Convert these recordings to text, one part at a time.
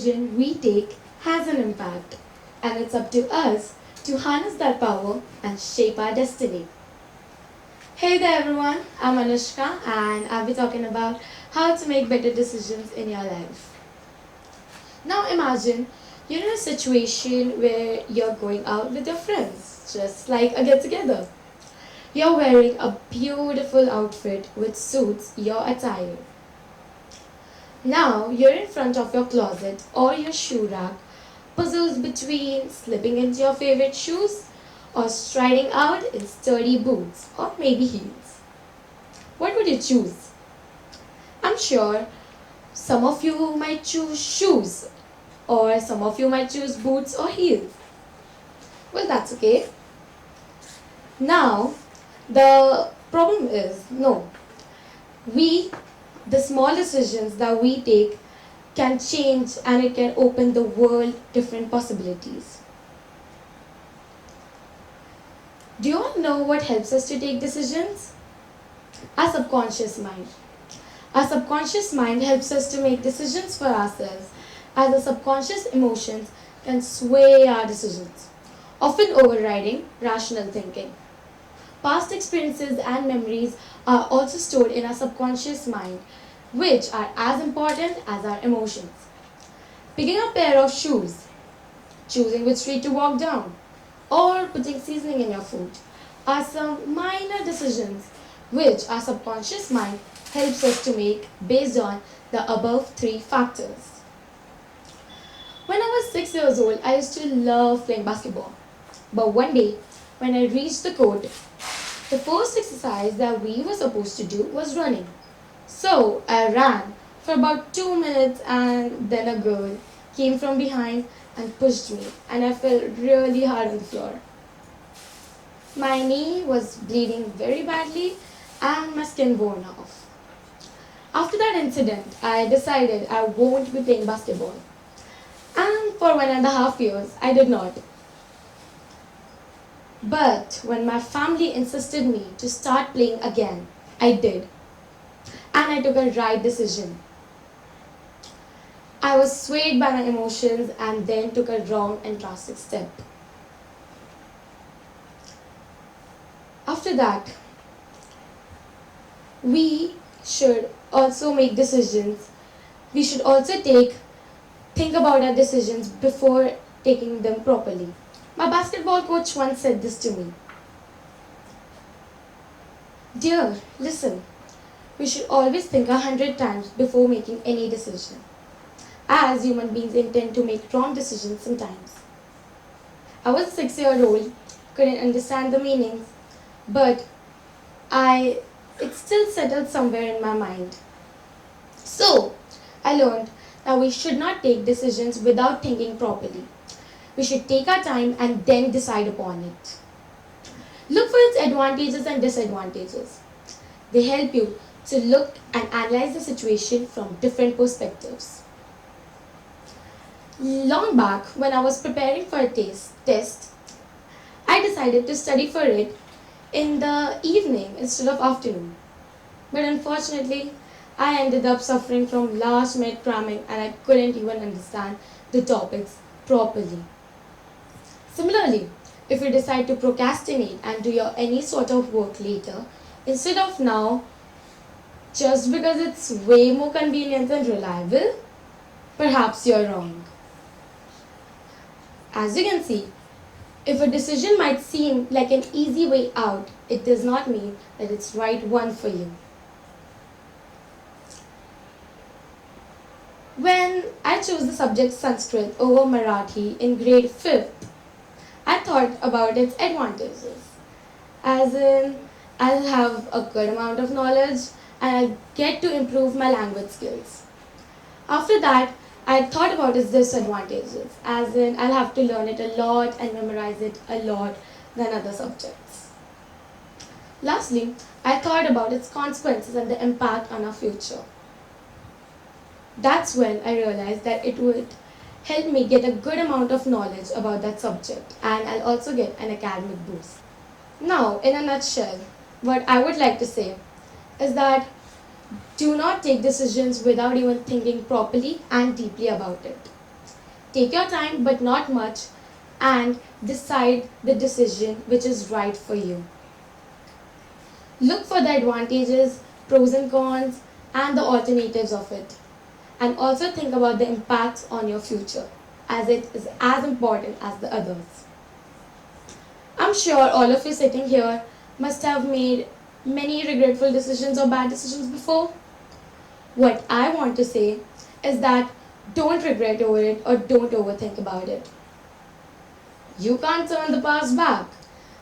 decision we take has an impact, and it's up to us to harness that power and shape our destiny. Hey there everyone, I'm Anushka and I'll be talking about how to make better decisions in your life. Now imagine you're in a situation where you're going out with your friends, just like a get together. You're wearing a beautiful outfit which suits your attire. Now you're in front of your closet or your shoe rack, puzzled between slipping into your favorite shoes or striding out in sturdy boots or maybe heels. What would you choose? I'm sure some of you might choose shoes or some of you might choose boots or heels. Well, that's okay. Now, the problem is no, we, the small decisions that we take can change and it can open the world different possibilities. Do you all know what helps us to take decisions? Our subconscious mind. Our subconscious mind helps us to make decisions for ourselves as the subconscious emotions can sway our decisions, often overriding rational thinking. Past experiences and memories are also stored in our subconscious mind, which are as important as our emotions. Picking a pair of shoes, choosing which street to walk down, or putting seasoning in your food are some minor decisions which our subconscious mind helps us to make based on the above three factors. When I was 6 years old, I used to love playing basketball. But one day, when I reached the court, the first exercise that we were supposed to do was running. So I ran for about 2 minutes and then a girl came from behind and pushed me and I fell really hard on the floor. My knee was bleeding very badly and my skin worn off. After that incident, I decided I won't be playing basketball. And for 1.5 years, I did not. But when my family insisted me to start playing again, I did. And I took a right decision. I was swayed by my emotions and then took a wrong and drastic step. After that, we should also make decisions. We should also think about our decisions before taking them properly. My basketball coach once said this to me. Dear, listen, we should always think 100 times before making any decision, as human beings intend to make wrong decisions sometimes. I was a 6-year-old, couldn't understand the meanings, but it still settled somewhere in my mind. So, I learned that we should not take decisions without thinking properly. We should take our time and then decide upon it. Look for its advantages and disadvantages. They help you to look and analyze the situation from different perspectives. Long back, when I was preparing for a test, I decided to study for it in the evening instead of afternoon. But unfortunately, I ended up suffering from last minute cramming and I couldn't even understand the topics properly. Similarly, if you decide to procrastinate and do your any sort of work later, instead of now, just because it's way more convenient and reliable, perhaps you're wrong. As you can see, if a decision might seem like an easy way out, it does not mean that it's right one for you. When I chose the subject Sanskrit over Marathi in grade 5th, I thought about its advantages. As in, I'll have a good amount of knowledge and I'll get to improve my language skills. After that, I thought about its disadvantages, as in I'll have to learn it a lot and memorize it a lot than other subjects. Lastly, I thought about its consequences and the impact on our future. That's when I realized that it would help me get a good amount of knowledge about that subject and I'll also get an academic boost. Now, in a nutshell, what I would like to say is that do not take decisions without even thinking properly and deeply about it. Take your time, but not much, and decide the decision which is right for you. Look for the advantages, pros and cons, and the alternatives of it. And also think about the impacts on your future, as it is as important as the others. I'm sure all of you sitting here must have made many regretful decisions or bad decisions before. What I want to say is that don't regret over it or don't overthink about it. You can't turn the past back.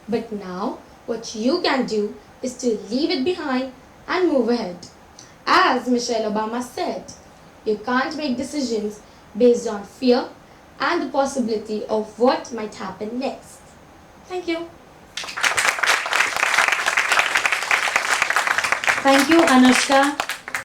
But now, what you can do is to leave it behind and move ahead. As Michelle Obama said, you can't make decisions based on fear and the possibility of what might happen next. Thank you. Thank you, Anushka.